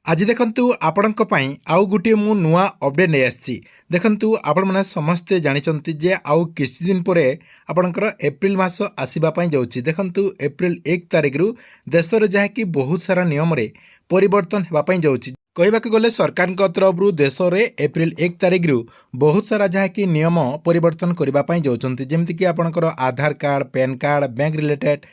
आज देखंतु आपणक पई आउ गोटे मु नुआ अपडेट नहीं आसी देखंतु आपण माने समस्ते जानिचंती जे आउ किछि दिन परे आपणकर एप्रिल मास आसीबा पई जाउची देखंतु एप्रिल 1 तारिख रु देश रे जहा कि बहुत सारा नियम रे परिवर्तन हेबा पई जाउची कहबाक गले सरकार तरफ रु देश रे एप्रिल 1 तारिख रु बहुत सारा जहा कि नियम परिवर्तन करबा पई जाउचंती जेमति कि आपणकर Aadhaar card PAN card bank related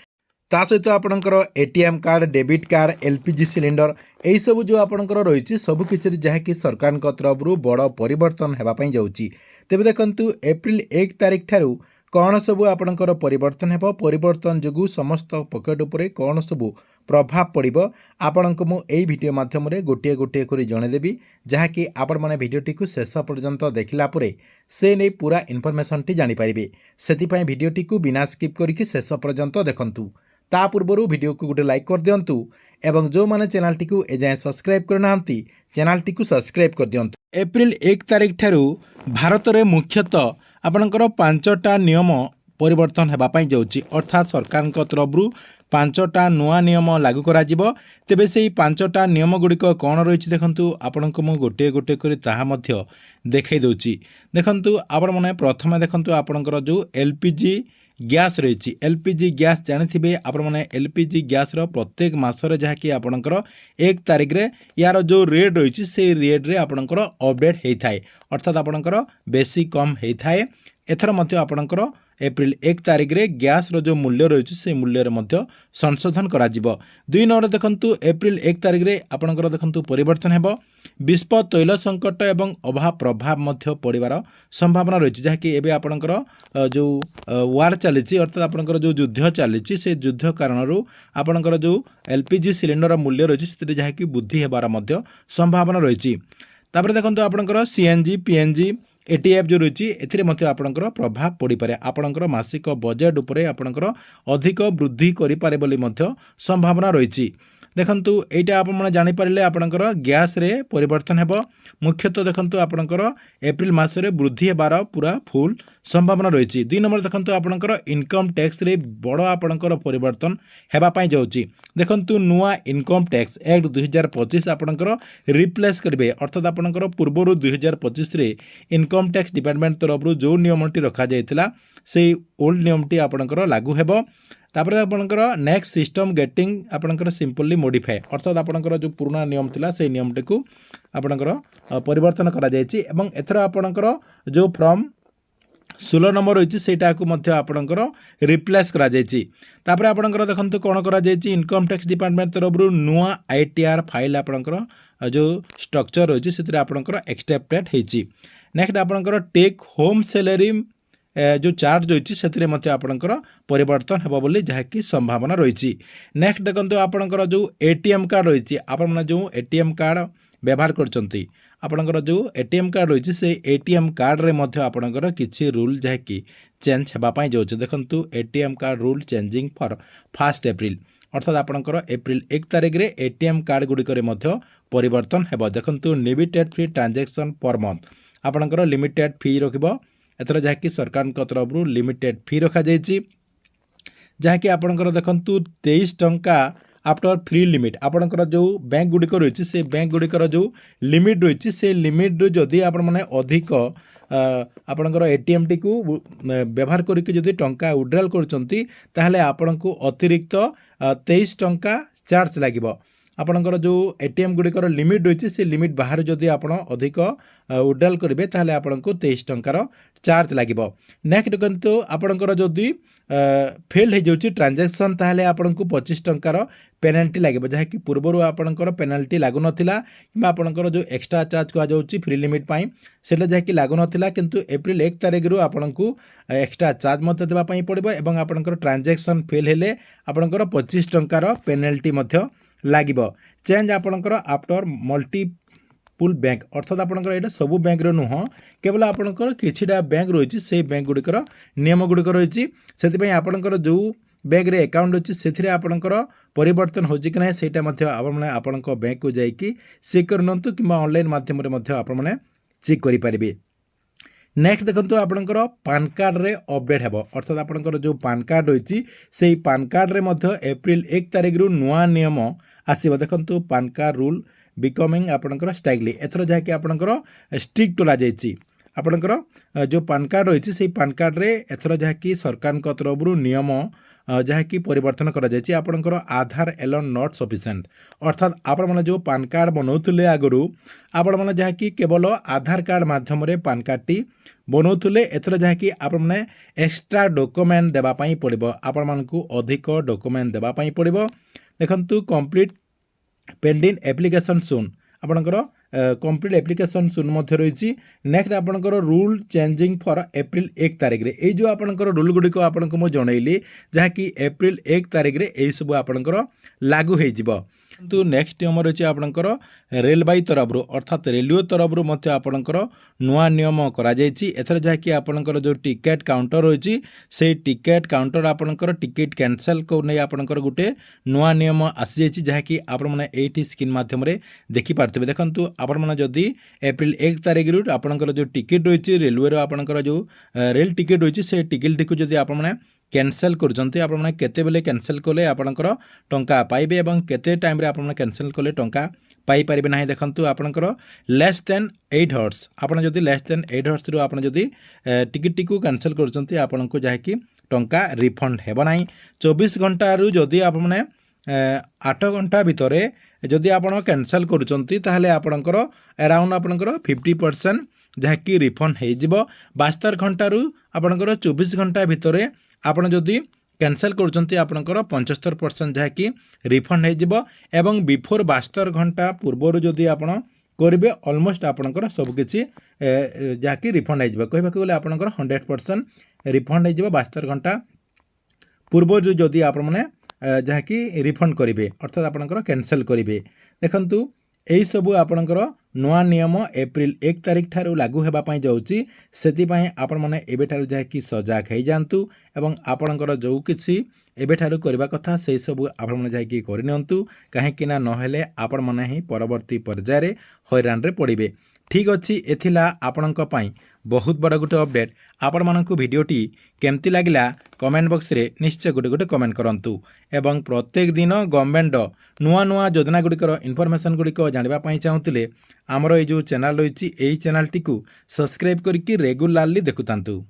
ता सहित आपणकर ATM card debit card LPG cylinder यही सब जो आपणकर रही सबकि जहाँकि सरकार तरफ बड़ परिवर्तन होगापी जाऊँगी तेज देखु एप्रिल 1 तारिख ठारू कौन सब आपणकर परिवर्तन हो परिवर्तन जो समस्त पकेट उपरे कौन सब प्रभाव पड़ो आपण को मुझे भिडियो मध्यम गोटे गोटे कर जनईदेवी जहाँकि आपण मैंने भिडियोटी को शेष पर्यंत देखला से नहीं पूरा इनफर्मेशन टी जानीपारे से भिडियोटी को बिना स्किप करके शेष पर्यंत देखूँ ता पूर्व वीडियो को गोटे लाइक कर दिंतु एवं जो माने चैनल टी को एजाए सब्सक्राइब करना चैनल टी को सब्सक्राइब कर दिंतु। एप्रिल 1 तारिख ठारू भारत में मुख्यतः आपणकर 5टा नियम परिवर्तन होगापी जाऊँगी अर्थात सरकार तरफ 5टा नुआ नियम लागू करा जिवो तेबे से 5टा नियम गुड़िक कौन रही देखंतु आपण को गोटे गोटे कर ताहा मध्य देखै दउची देखंतु आपण माने प्रथमे देखंतु आपणकर जो एलपीजी गैस रही एलपीजी गैस जानी आपण मैंने एलपीजी गैस प्रत्येक मसरे जहाँकि आपणकर 1 तारिख रे यार जो रेट रही से रेट रे आपणकर अपडेट होता है अर्थात आपणकर बेसी कम होता है एथर मध्य आपणकर एप्रिल 1 तारिख रे गैस रो जो मूल्य रही से मूल्य रे मध्य संशोधन करा जिवो। 2 नंबर देखंतु एप्रिल 1 तारिख रे आपणकर देखंतु परिवर्तन हेबो विश्व तैल संकट एवं अभाव प्रभाव मध्य पड़िबार संभावना रही जहाँकि एबे आपणकर जो वार चली अर्थात आपणकर जो युद्ध चली से युद्ध कारण आपणकर जो एलपीजी सिलिंडर मूल्य रही से जहाँकि वृद्धि हेबार मध्य संभावना रही तापर देखंतु आपणकर सीएनजी पीएनजी एटीएफ जो रही आपणकर प्रभाव पड़ पारे आपणकर मासिक बजेट उपरे आपणकर अधिक वृद्धि करिपारे बोली मध्य संभावना रही देखंतु एटा आपण माने जानि पारिले आपणकर गैस रे परिवर्तन हेबो मुख्यतः देखंतु आपणकर एप्रिल मास रे वृद्धि हेबार पूरा फुल संभावना रही। 2 नंबर देखंतु आपणकर इनकम टैक्स रे बड़ आपणकर परिवर्तन हेबा पई जाउची देखंतु नुआ इनकम टैक्स एक्ट 2025 आपणकर रिप्लेस करिवे अर्थात आपणकर पूर्वरु 2025 रे इनकम टैक्स डिपार्टमेंट तरफ जो नियमटी रखा जायतिला से ओल्ड नियमटी आपणकर लागू हेबो तापर आपणकर नेक्स्ट सिस्टम गेटिंग आपणकर सिंपली मॉडिफाई अर्थात आपणकर जो पुराना नियम थिला से नियमटी को आपणकर परिवर्तन करा जायछि एवं एथर आपणकर जो फ्रॉम 16 नंबर रही सेटा को मध्य आपणकर रिप्लेस करा जायछि तापर आपणकर देखंतु कोन करा जायछि इनकम टैक्स डिपार्टमेंट तरफ नुआ आईटीआर फाइल आपणकर जो स्ट्रक्चर रही से आपणकर एक्सट्रैक्टेड हेछि नेक्स्ट आपणकर टेक होम सैलरी जो चार्ज रही से आपणकर परिवर्तन हेबो बोली जहाँकि संभावना रही। नेक्स्ट देखंतु आपणकर जो एटीएम कार्ड रही आपण जो एटीएम कार्ड व्यवहार करचंती आपणकर जो एटीएम कार्ड रही से एटीएम कार्ड रे मध्य आपणकर किछि रूल जहाँकि चेंज हेबा पई जाउछ देखंतु ATM card rule changing for 1 April अर्थात आपणकर एप्रिल 1 तारिख रे एटीएम कार्ड गुड़िक मध्य परिवर्तन हेबो देखंतु limited free transaction per month आपणकर लिमिटेड फी रखिबो एथर जहाँकि सरकार तरफ लिमिटेड फी रखा जायछि जहाँकि आपणकर देखंतु 23 टंका आफ्टर फ्री लिमिट आपणकर जो बैंक गुड़िक रही से बैंक गुड़िकर जो लिमिट रही से लिमिट जदि आपण माने अधिक आपणकर एटीएम टी को व्यवहार करके जदि टंका विड्रॉल करचंती ताहले आपणको अतिरिक्त 23 टंका चार्ज लागिबो आपणकर जो एटीएम गुड़िकर लिमिट रही से लिमिट बाहर जदि आपण अधिक विड्रॉल करेंगे ताहले आपणको 23 टंकार चार्ज लागिबो। नेक्स्ट देखंतु आपणकर जदि फेल हो जाउची ट्रांजैक्शन ताहले आपणको 25 टंकार पेनाल्टी लागिबो जहाँकि पूर्वरु आपणकर पेनाल्टी लागु नथिला कि आपणकर जो एक्स्ट्रा चार्ज कहा जाउची फ्री लिमिट पाई सेला जहाँकि लागु नथिला किंतु एप्रिल 1 तारिख रु आपणको एक्स्ट्रा चार्ज मते देबा पाई पड़िबो एवं आपणकर ट्रांजैक्शन फेल हेले आपणकर 25 टंकार पेनाल्टी मध्य लागिबो चेंज आपणकर आफ्टर मल्टीपुल बैंक अर्थात आपणकर एटा सब बैंक रो नुह केवल आपणकर किछिटा बैंक रही से बैंक गुड़िकर नियम गुड़िक रही से आपणकर जो बैंक रे अकाउंट अच्छी से आपणकर परिवर्तन होछि कि ना सेटा मध्य आपण बैंक को जाइकी चेक करनंतु किंबा ऑनलाइन माध्यम रे मध्य आपण माने चेक करि परिबे। नेक्स्ट देखो आपणकर पान कार्ड रे अपडेट हेबो अर्थात आपणकर जो पान कार्ड रही से पान कार्ड रे मध्य एप्रिल 1 तारिख रु नुआ नियम आसीबो देखंतु पान कार्ड रूल बिकमिंग आपणकर स्ट्राइकली एथरो जहाँकि आपणकर स्ट्रिक्ट तोला जाइछि आपणकर जो पान कार्ड रही से पान कार्ड रे एथरो जहाँकि सरकार तरफ नियम जहाँकि परिवर्तन कराଯାଇଛି आपणकर आधार एलोन नॉट सफिशिएंट अर्थात आपण मैंने जो पान कार्ड बनाऊले आगु आपण मैंने जहाँकि केवल आधार कार्ड माध्यम पान कार्ड टी बनाऊले एथर जहाँकि आपण मैंने एक्स्ट्रा डॉक्यूमेंट देवाई पड़ो आपण मानकु अधिक डॉक्यूमेंट देवाई पड़ो देखंतु कंप्लीट पेंडिंग एप्लिकेशन सुन आपणकर कंप्लीट एप्लिकेशन सुन मध्य रही नेक्स्ट आपणकर रूल चेंजिंग फॉर एप्रिल 1 तारिख रे ए जो आपणकर रूल गुडी को आपनको मो जनैली जहाँकि एप्रिल 1 तारिख रे ए सब आपणकर लागू हो जिवो किंतु नेक्स्ट नियम रही आपणकर रेलबाई तरफ अर्थात रेलवे तरफ मध्य आपणकर नुआ नियम करा जायछि एथर जहाँकि आपणकर जो टिकेट काउंटर रही से टिकेट काउंटर आपणकर टिकेट कैंसल को नहीं आपणकर गोटे नुआ नियम आसी जायछि जहाँकि आपण माने एठी स्क्रीन माध्यम रे देखि पारथिबे देखंतु आपण माने जदि एप्रिल 1 तारिख रु आपणकर जो टिकेट रही रेलवे रो आपणकर जो रेल टिकेट रही से टिकेट टी को जदि आपण माने कैंसल करजंती आपण माने केते बेले कैंसल कले आपणकर टंका पाइबे एवं केते टाइम रे आपण माने कैंसल कले टंका पाई परिबे नाही देखंतु आपणकर लेस देन 8 हॉर्स आपण जदि लेस देन 8 हॉर्स रु आपण जदि टिकेट टी को कैंसल करजंती आपण को जाय कि टंका रिफंड हेबो नाही 24 घंटा रु जदि आपण माने 8 घंटा भितरे जदि आपण कैंसल करूचंती ताहले आपणकर अराउंड आपणकर 50% जहाँकि रिफंड हो जिवो 72 घंटा रु आपणकर 24 घंटा भितरे आपण जदि कैंसल करूचंती आपणकर 75% जहाँकि रिफंड हो जिवो एवं बिफोर 72 घंटा पूर्व जदि आपण करेंगे ऑलमोस्ट आपणकर सबकिछि जहाँकि रिफंड हो जिवो कहबाक गले आपणकर 100% रिफंड हो जिवो 72 घंटा पूर्व जदि आपण माने जहाँकि रिफंड करेंगे अर्थात आपणकर कैंसल करेंगे देखंतु यही सबू आपणकर नुआ नियम एप्रिल 1 तारिख ठारू लागू होगा जाऊँगी से आपण मैंने एबेठारू जहाँकि सजाग हो जातु एवं आपणकर जो किसी एबेठारू करबा कथा से सबू आपण मैंने जहाँकि करनियंतु कहीं नहेले आपण मैंने ही परवर्ती पर्यायर हैरान रे पड़े ठीक अच्छी एथिला आपणक पई बहुत बड़ा गोटे अपडेट आपण मानकु भिडियोटी केमती लागिला कमेंट बॉक्स रे निश्चय गोटे गोटे कमेंट करंतु एवं प्रत्येक दिन गवर्नमेंट नुआ नुआ योजना गुड़िकर इनफॉरमेशन गुड़िक जानिबा पई चाहुतिले हमरो ए जो चैनल रही एई चैनल टी को सब्सक्राइब करके रेगुलारली देखुतांतु।